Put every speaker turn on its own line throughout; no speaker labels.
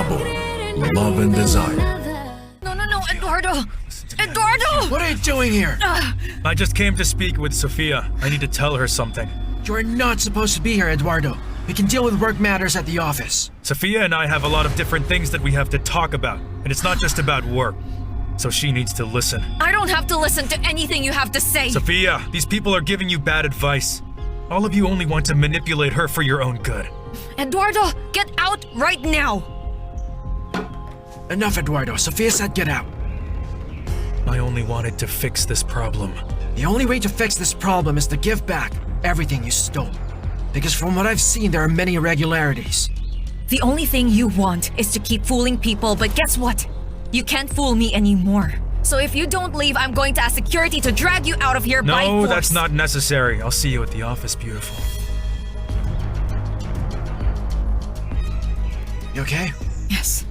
CABO, love and desire.
No, Eduardo! Eduardo!
What are you doing here?
I just came to speak with Sophia. I need to tell her something.
You're not supposed to be here, Eduardo. We can deal with work matters at the office.
Sophia and I have a lot of different things that we have to talk about, and it's not just about work. So she needs to listen.
I don't have to listen to anything you have to say.
Sophia, these people are giving you bad advice. All of you only want to manipulate her for your own good.
Eduardo, get out right now!
Enough, Eduardo. Sophia said get out.
I only wanted to fix this problem.
The only way to fix this problem is to give back everything you stole. Because from what I've seen, there are many irregularities.
The only thing you want is to keep fooling people, but guess what? You can't fool me anymore. So if you don't leave, I'm going to ask security to drag you out of here by force.
No, that's not necessary. I'll see you at the office, beautiful.
You okay?
Yes.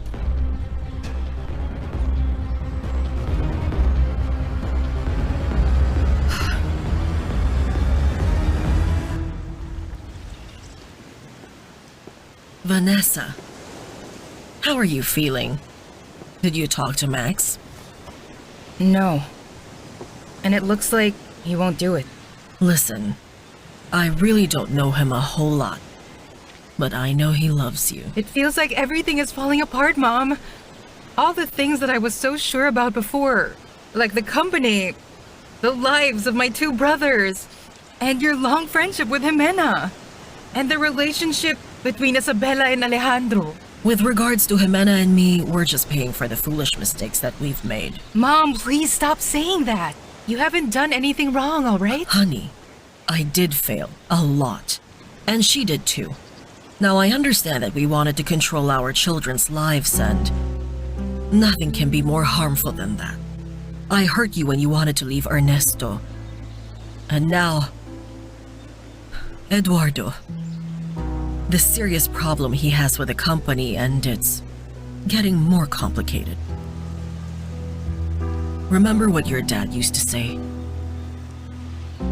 Vanessa, how are you feeling? Did you talk to Max?
No. And it looks like he won't do it.
Listen, I really don't know him a whole lot, but I know he loves you.
It feels like everything is falling apart, Mom. All the things that I was so sure about before, like the company, the lives of my two brothers, and your long friendship with Jimena, and the relationship between Isabella and Alejandro.
With regards to Jimena and me, we're just paying for the foolish mistakes that we've made.
Mom, please stop saying that. You haven't done anything wrong, all right?
Honey, I did fail a lot, and she did too. Now I understand that we wanted to control our children's lives, and nothing can be more harmful than that. I hurt you when you wanted to leave Ernesto, and now, Eduardo. The serious problem he has with the company, and it's getting more complicated. Remember what your dad used to say?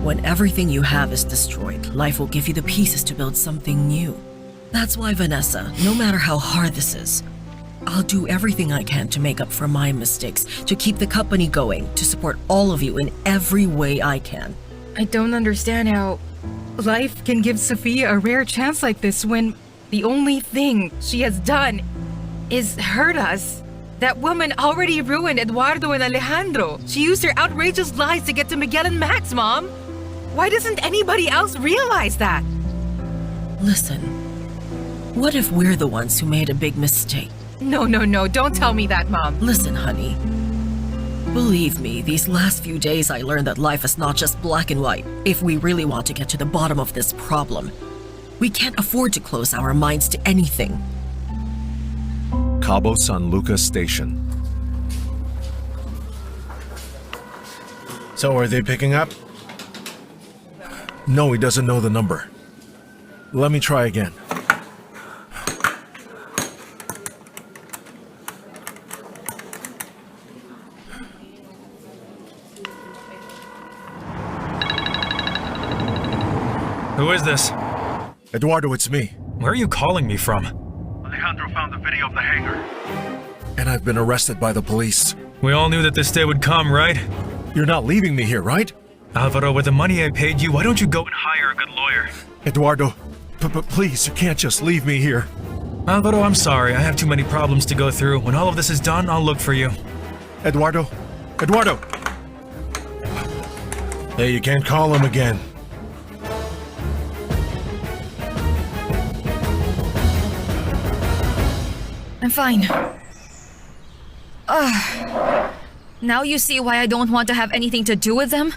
When everything you have is destroyed, life will give you the pieces to build something new. That's why, Vanessa, no matter how hard this is, I'll do everything I can to make up for my mistakes, to keep the company going, to support all of you in every way I can.
I don't understand how life can give Sophia a rare chance like this when the only thing she has done is hurt us. That woman already ruined Eduardo and Alejandro. She used her outrageous lies to get to Miguel and Max, Mom. Why doesn't anybody else realize that?
Listen, what if we're the ones who made a big mistake?
No, don't tell me that, Mom.
Listen, honey. Believe me, these last few days I learned that life is not just black and white. If we really want to get to the bottom of this problem, we can't afford to close our minds to anything.
CABO San Lucas Station.
So are they picking up?
No, he doesn't know the number. Let me try again.
Who is this?
Eduardo, it's me.
Where are you calling me from?
Alejandro found the video of the hangar.
And I've been arrested by the police.
We all knew that this day would come, right?
You're not leaving me here, right?
Alvaro, with the money I paid you, why don't you go and hire a good lawyer?
Eduardo, please, you can't just leave me here.
Alvaro, I'm sorry. I have too many problems to go through. When all of this is done, I'll look for you.
Eduardo! Eduardo!
Hey, you can't call him again.
I'm fine. Now you see why I don't want to have anything to do with them?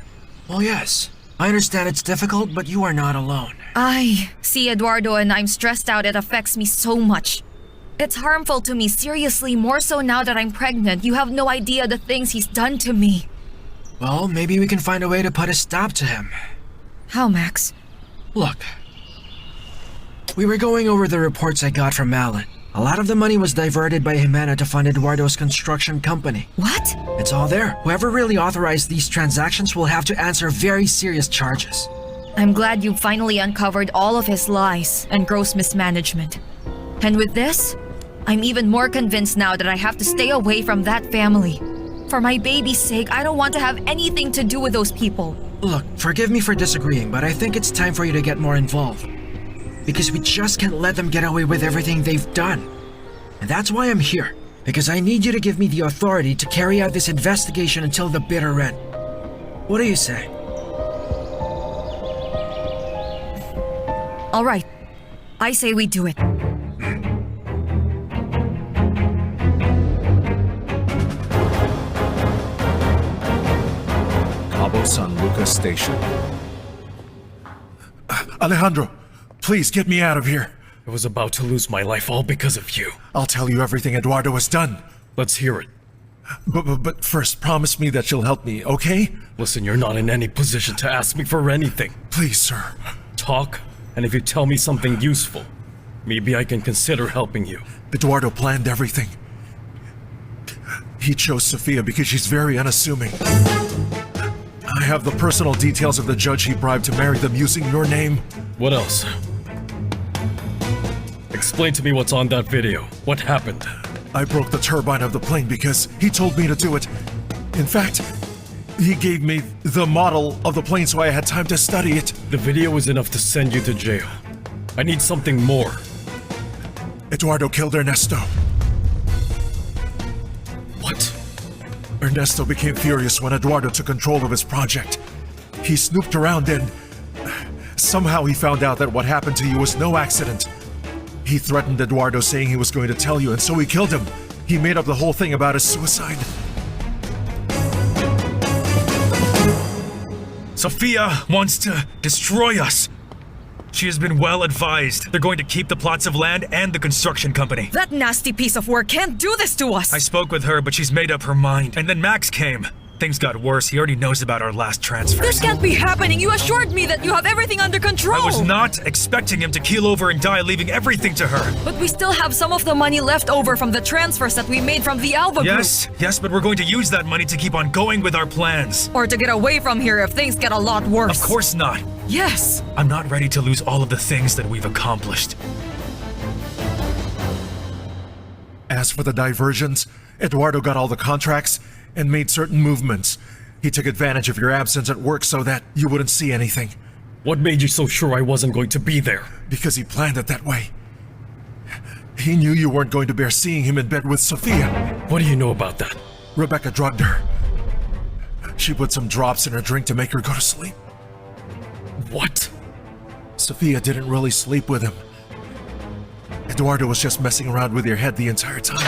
Well, yes. I understand it's difficult, but you are not alone.
I see Eduardo and I'm stressed out. It affects me so much. It's harmful to me, seriously, more so now that I'm pregnant. You have no idea the things he's done to me.
Well, maybe we can find a way to put a stop to him.
How, Max?
Look. We were going over the reports I got from Alan. A lot of the money was diverted by Jimena to fund Eduardo's construction company.
What?
It's all there. Whoever really authorized these transactions will have to answer very serious charges.
I'm glad you finally uncovered all of his lies and gross mismanagement. And with this, I'm even more convinced now that I have to stay away from that family. For my baby's sake, I don't want to have anything to do with those people.
Look, forgive me for disagreeing, but I think it's time for you to get more involved. Because we just can't let them get away with everything they've done. And that's why I'm here. Because I need you to give me the authority to carry out this investigation until the bitter end. What do you say?
All right. I say we do it.
CABO San Lucas Station. Alejandro, please get me out of here.
I was about to lose my life all because of you.
I'll tell you everything Eduardo has done.
Let's hear it.
But first, promise me that you'll help me, okay?
Listen, you're not in any position to ask me for anything.
Please, sir.
Talk, and if you tell me something useful, maybe I can consider helping you.
Eduardo planned everything. He chose Sophia because she's very unassuming. I have the personal details of the judge he bribed to marry them using your name.
What else? Explain to me what's on that video. What happened?
I broke the turbine of the plane because he told me to do it. In fact, he gave me the model of the plane so I had time to study it.
The video is enough to send you to jail. I need something more.
Eduardo killed Ernesto.
What?
Ernesto became furious when Eduardo took control of his project. He snooped around and somehow he found out that what happened to you was no accident. He threatened Eduardo saying he was going to tell you, and so he killed him. He made up the whole thing about his suicide.
Sophia wants to destroy us. She has been well advised. They're going to keep the plots of land and the construction company.
That nasty piece of work can't do this to us!
I spoke with her, but she's made up her mind. And then Max came. Things got worse. He already knows about our last transfers.
This can't be happening! You assured me that you have everything under control!
I was not expecting him to keel over and die, leaving everything to her.
But we still have some of the money left over from the transfers that we made from the Alva Group.
Yes, but we're going to use that money to keep on going with our plans.
Or to get away from here if things get a lot worse.
Of course not.
Yes!
I'm not ready to lose all of the things that we've accomplished.
As for the diversions, Eduardo got all the contracts and made certain movements. He took advantage of your absence at work so that you wouldn't see anything.
What made you so sure I wasn't going to be there?
Because he planned it that way. He knew you weren't going to bear seeing him in bed with Sophia.
What do you know about that?
Rebecca drugged her. She put some drops in her drink to make her go to sleep.
What?
Sophia didn't really sleep with him. Eduardo was just messing around with your head the entire time.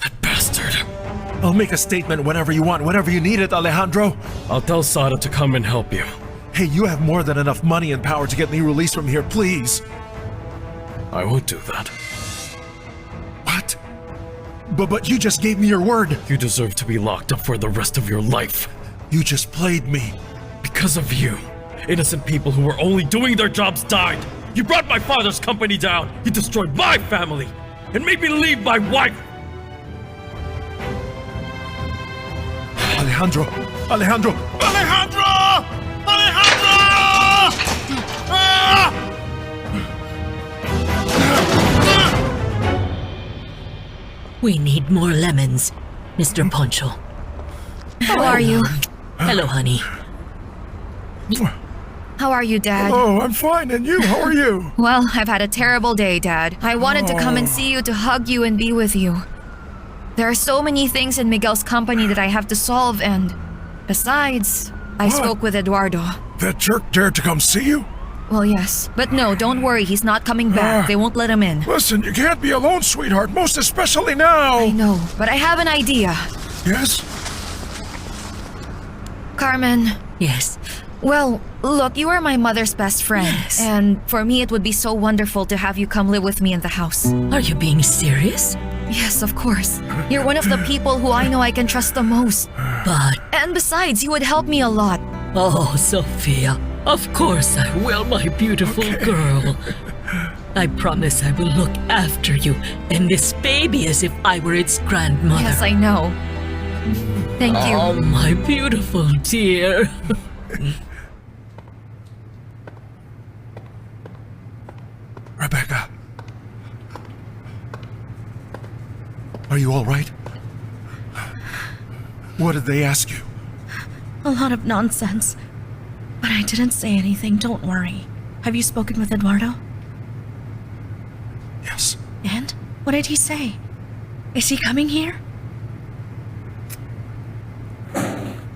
That bastard.
I'll make a statement whenever you want, whenever you need it, Alejandro.
I'll tell Sada to come and help you.
Hey, you have more than enough money and power to get me released from here, please.
I won't do that.
What? But you just gave me your word.
You deserve to be locked up for the rest of your life.
You just played me.
Because of you, innocent people who were only doing their jobs died. You brought my father's company down. You destroyed my family and made me leave my wife.
Alejandro! Alejandro! Alejandro! Alejandro! Ah!
We need more lemons, Mr. Poncho.
How are you?
Hello, honey.
How are you, Dad?
Oh, I'm fine, and you? How are you?
Well, I've had a terrible day, Dad. I wanted to come and see you, to hug you and be with you. There are so many things in Miguel's company that I have to solve, and besides, I spoke with Eduardo.
That jerk dared to come see you?
Well, yes. But no, don't worry, he's not coming back. They won't let him in.
Listen, you can't be alone, sweetheart, most especially now.
I know, but I have an idea.
Yes?
Carmen.
Yes.
Well, look, you are my mother's best friend.
Yes.
And for me, it would be so wonderful to have you come live with me in the house.
Are you being serious?
Yes, of course. You're one of the people who I know I can trust the most.
But,
And besides, you would help me a lot.
oh, Sophia, of course I will, my beautiful girl. I promise I will look after you and this baby as if I were its grandmother.
Yes, I know. Thank you.
Oh, my beautiful dear.
Rebecca. Are you all right? What did they ask you?
A lot of nonsense. But I didn't say anything, don't worry. Have you spoken with Eduardo?
Yes.
And? What did he say? Is he coming here?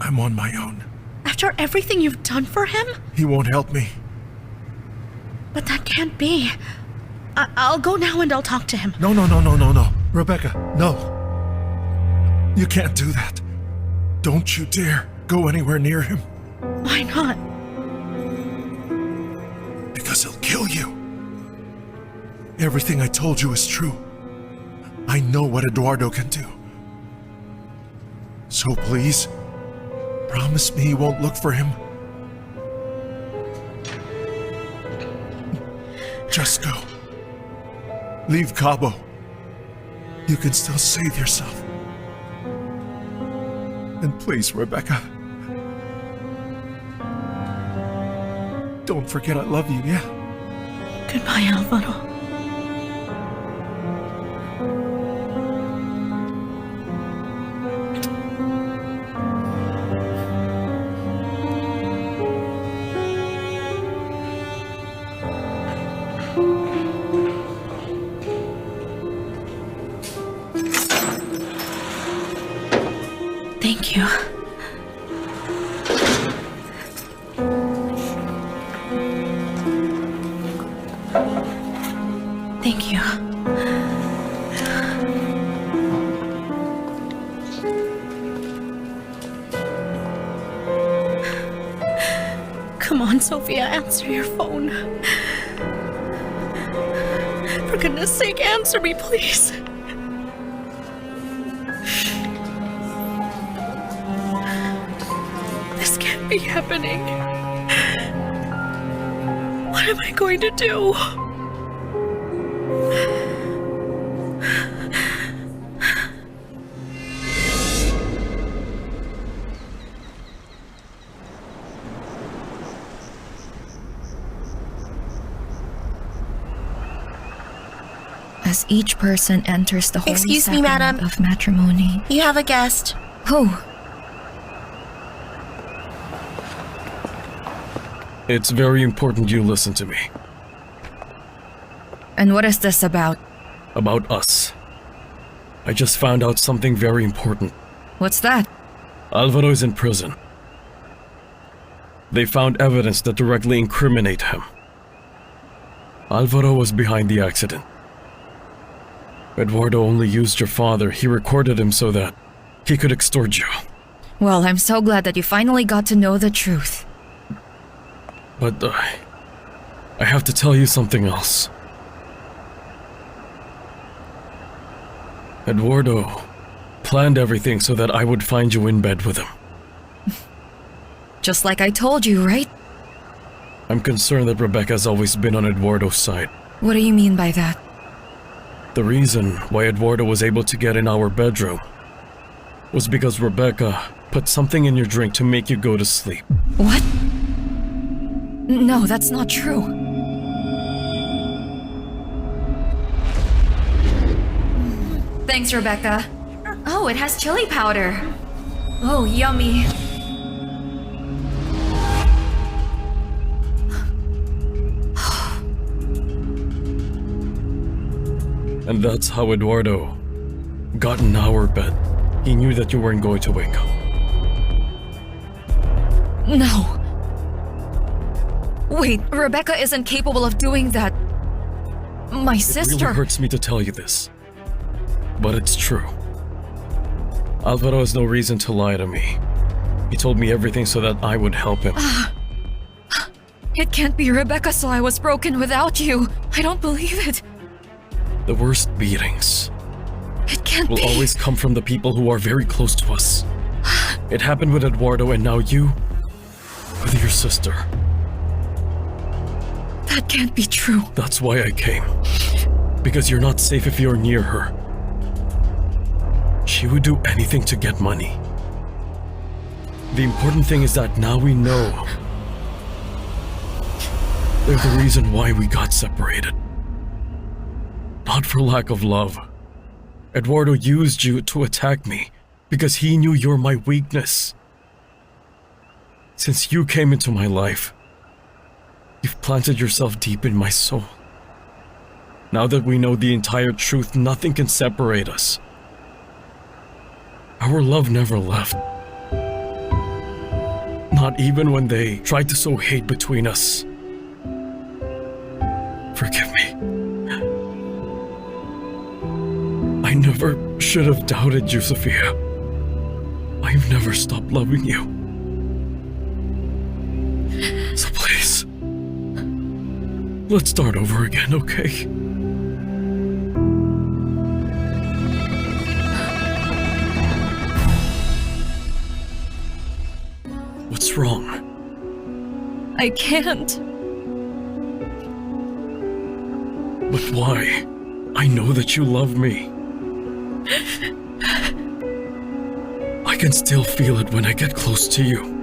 I'm on my own.
After everything you've done for him?
He won't help me.
But that can't be. I'll go now and I'll talk to him.
No. Rebecca, no. You can't do that. Don't you dare go anywhere near him.
Why not?
Because he'll kill you. Everything I told you is true. I know what Eduardo can do. So please, promise me you won't look for him. Just go. Leave CABO. You can still save yourself. And please, Rebecca, don't forget I love you, yeah?
Goodbye, Alvaro. Thank you. Thank you. Come on, Sophia, answer your phone. For goodness sake, answer me, please. This can't be happening. What am I going to do?
As each person enters the holy
Excuse me,
sacrament
madam.
of matrimony.
You have a guest.
Who?
It's very important you listen to me.
And what is this about?
About us. I just found out something very important.
What's that?
Alvaro is in prison. They found evidence that directly incriminate him. Alvaro was behind the accident. Eduardo only used your father. He recorded him so that he could extort you.
Well, I'm so glad that you finally got to know the truth.
But I have to tell you something else. Eduardo planned everything so that I would find you in bed with him.
Just like I told you, right?
I'm concerned that Rebecca's always been on Eduardo's side.
What do you mean by that?
The reason why Eduardo was able to get in our bedroom was because Rebecca put something in your drink to make you go to sleep.
What? No, that's not true. Thanks, Rebecca. Oh, it has chili powder. Oh, yummy.
And that's how Eduardo got in our bed. He knew that you weren't going to wake up.
No. Wait, Rebecca isn't capable of doing that. My
It
sister.
really hurts me to tell you this, but it's true. Alvaro has no reason to lie to me. He told me everything so that I would help him.
It can't be Rebecca, so I was broken without you. I don't believe it.
The worst beatings
It can't
will
be.
always come from the people who are very close to us. It happened with Eduardo, and now you with your sister.
That can't be true.
That's why I came. Because you're not safe if you're near her. She would do anything to get money. The important thing is that now we know they're the reason why we got separated. Not for lack of love, Eduardo used you to attack me because he knew you're my weakness. Since you came into my life, you've planted yourself deep in my soul. Now that we know the entire truth, nothing can separate us. Our love never left. Not even when they tried to sow hate between us. Forgive me. I never should have doubted you, Sophia. I've never stopped loving you. So please, let's start over again, okay? What's wrong?
I can't.
But why? I know that you love me. I can still feel it when I get close to you.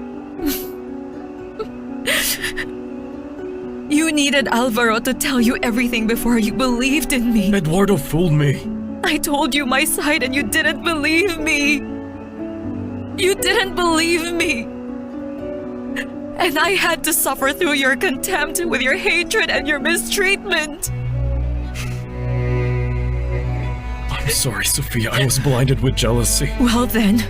You needed Alvaro to tell you everything before you believed in me.
Eduardo fooled me.
I told you my side and you didn't believe me. You didn't believe me. And I had to suffer through your contempt with your hatred and your mistreatment.
I'm sorry, Sophia. I was blinded with jealousy.
Well then,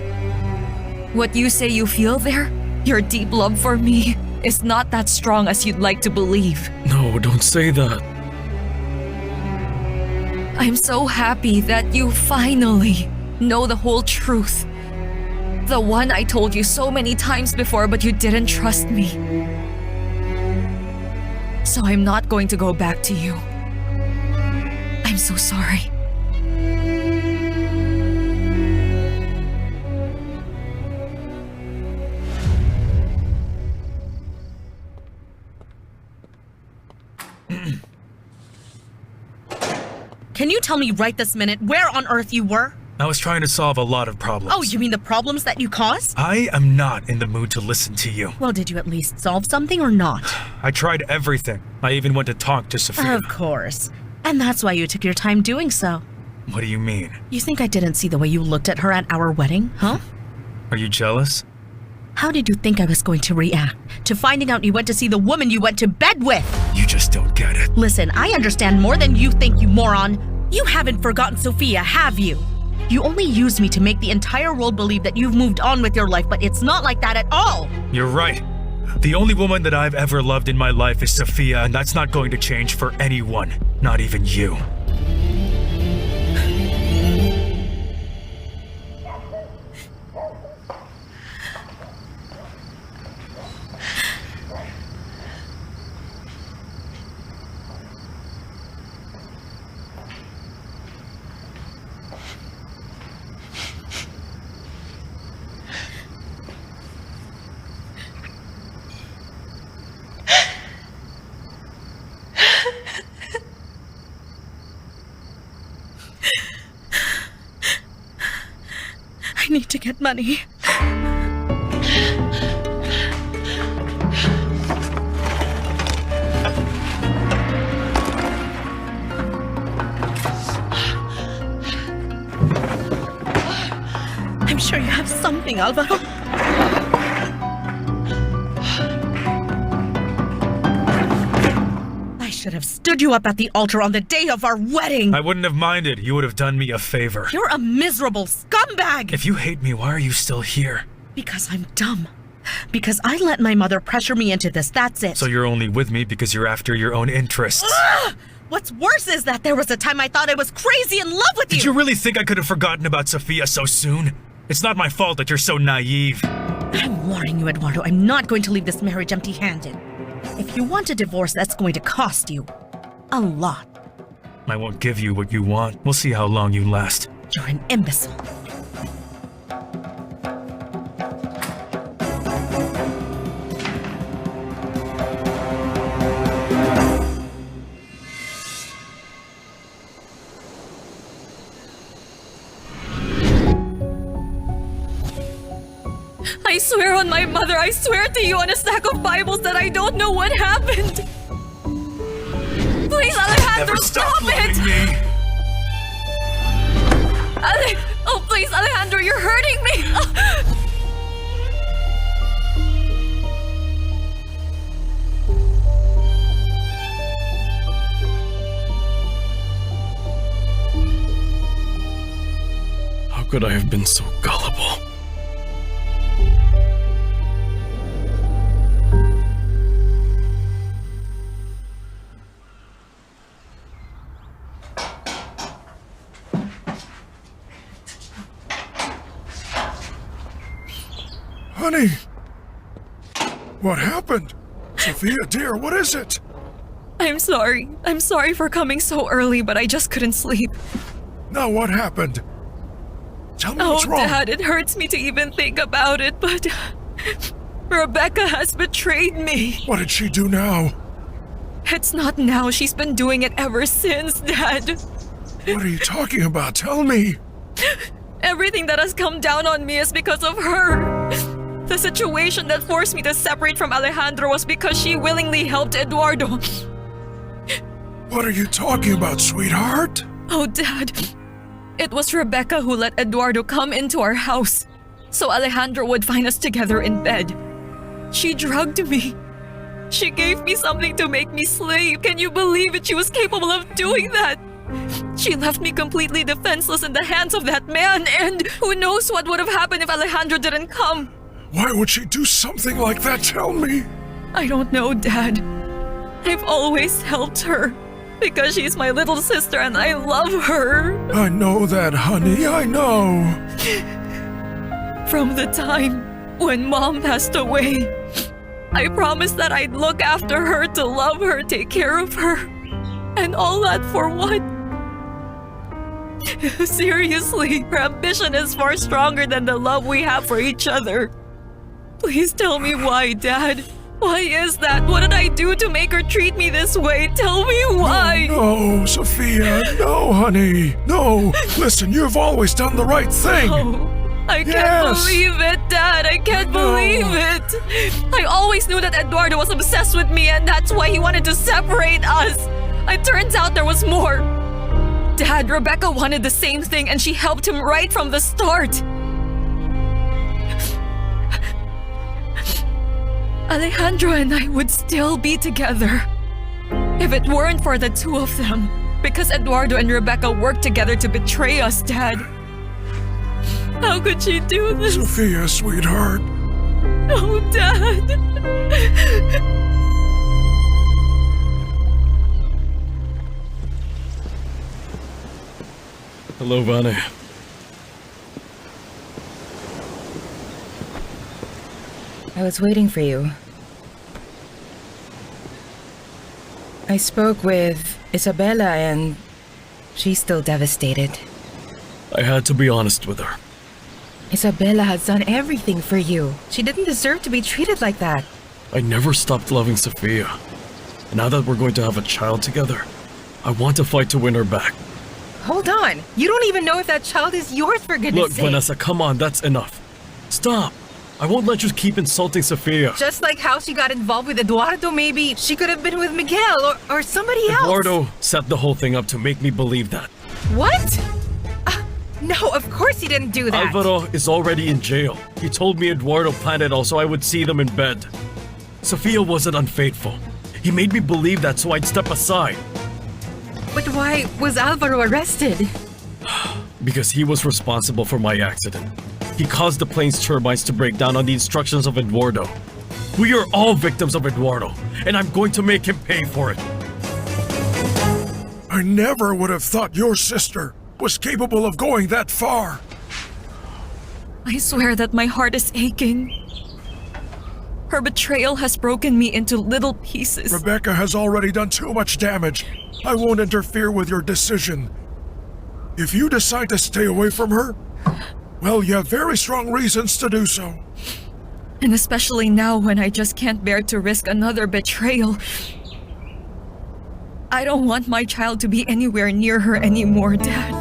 what you say you feel there, your deep love for me, is not that strong as you'd like to believe.
No, don't say that.
I'm so happy that you finally know the whole truth. The one I told you so many times before, but you didn't trust me. So I'm not going to go back to you. I'm so sorry.
Can you tell me right this minute where on earth you were?
I was trying to solve a lot of problems.
Oh, you mean the problems that you caused?
I am not in the mood to listen to you.
Well, did you at least solve something or not?
I tried everything. I even went to talk to Sophia.
Of course. And that's why you took your time doing so.
What do you mean?
You think I didn't see the way you looked at her at our wedding, huh?
Are you jealous?
How did you think I was going to react to finding out you went to see the woman you went to bed with?
You just don't get it.
Listen, I understand more than you think, you moron. You haven't forgotten Sophia, have you? You only used me to make the entire world believe that you've moved on with your life, but it's not like that at all.
You're right. The only woman that I've ever loved in my life is Sophia, and that's not going to change for anyone, not even you.
I need to get money. I'm sure you have something, Alvaro. I should have stood you up at the altar on the day of our wedding.
I wouldn't have minded. You would have done me a favor.
You're a miserable scumbag!
If you hate me, why are you still here?
Because I'm dumb. Because I let my mother pressure me into this, that's it.
So you're only with me because you're after your own interests.
What's worse is that there was a time I thought I was crazy in love with you!
Did you really think I could have forgotten about Sophia so soon? It's not my fault that you're so naive.
I'm warning you, Eduardo, I'm not going to leave this marriage empty-handed. If you want a divorce, that's going to cost you a lot.
I won't give you what you want. We'll see how long you last.
You're an imbecile.
I swear on my mother, I swear to you on a stack of Bibles that I don't know what happened. Please, Alejandro,
Never stop
stop it!
loving me.
could I have been so gullible?
Honey! What happened? Sophia, dear, what is it?
I'm sorry. I'm sorry for coming so early, but I just couldn't sleep.
Now what happened? Tell me
Oh,
what's wrong.
Dad, it hurts me to even think about it, but Rebecca has betrayed me.
What did she do now?
It's not now. She's been doing it ever since, Dad.
What are you talking about? Tell me.
Everything that has come down on me is because of her. The situation that forced me to separate from Alejandro was because she willingly helped Eduardo.
What are you talking about, sweetheart?
Oh, Dad. It was Rebecca who let Eduardo come into our house so Alejandro would find us together in bed. She drugged me. She gave me something to make me slave. Can you believe it? She was capable of doing that. She left me completely defenseless in the hands of that man, and who knows what would have happened if Alejandro didn't come.
Why would she do something like that? Tell me.
I don't know, Dad. I've always helped her because she's my little sister and I love her.
I know that, honey. I know.
From the time when Mom passed away, I promised that I'd look after her, to love her, take care of her. And all that for what? Seriously, her ambition is far stronger than the love we have for each other. Please tell me why, Dad. Why is that? What did I do to make her treat me this way? Tell me why.
No, Sophia. No, honey. No. Listen, you've always done the right thing.
Oh, I can't
Yes.
believe it, Dad. I can't believe it. I always knew that Eduardo was obsessed with me and that's why he wanted to separate us. It turns out there was more. Dad, Rebecca wanted the same thing and she helped him right from the start. Alejandro and I would still be together if it weren't for the two of them. Because Eduardo and Rebecca worked together to betray us, Dad. How could she do this?
Sophia, sweetheart.
Oh, Dad.
Hello, Vane.
I was waiting for you. I spoke with Isabella and she's still devastated.
I had to be honest with her.
Isabella has done everything for you. She didn't deserve to be treated like that.
I never stopped loving Sophia. Now that we're going to have a child together, I want to fight to win her back.
Hold on. You don't even know if that child is yours, for goodness
Look,
sake.
Vanessa, come on, that's enough. Stop. I won't let you keep insulting Sophia.
Just like how she got involved with Eduardo, maybe she could have been with Miguel or somebody else.
Eduardo set the whole thing up to make me believe that.
What? No, of course he didn't do that.
Alvaro is already in jail. He told me Eduardo planned it all so I would see them in bed. Sophia wasn't unfaithful. He made me believe that so I'd step aside.
But why was Alvaro arrested?
Because he was responsible for my accident. He caused the plane's turbines to break down on the instructions of Eduardo. We are all victims of Eduardo, and I'm going to make him pay for it.
I never would have thought your sister was capable of going that far.
I swear that my heart is aching. Her betrayal has broken me into little pieces.
Rebecca has already done too much damage. I won't interfere with your decision. If you decide to stay away from her, well, you have very strong reasons to do so.
And especially now when I just can't bear to risk another betrayal. I don't want my child to be anywhere near her anymore, Dad.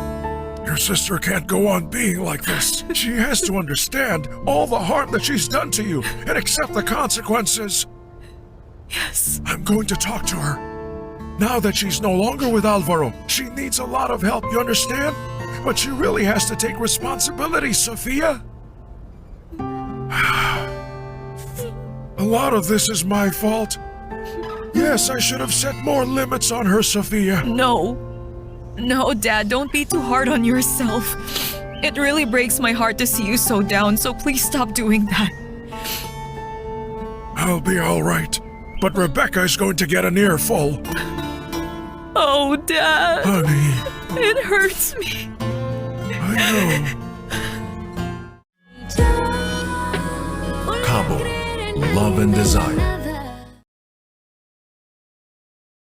Your sister can't go on being like this. She has to understand all the harm that she's done to you and accept the consequences.
Yes.
I'm going to talk to her. Now that she's no longer with Alvaro, she needs a lot of help, you understand? But she really has to take responsibility, Sophia. A lot of this is my fault. Yes, I should have set more limits on her, Sophia.
No. No, Dad, don't be too hard on yourself. It really breaks my heart to see you so down, so please stop doing that.
I'll be all right. But Rebecca's going to get an earful.
Oh, Dad.
Honey,
It hurts me.
I know. CABO, Love and Desire.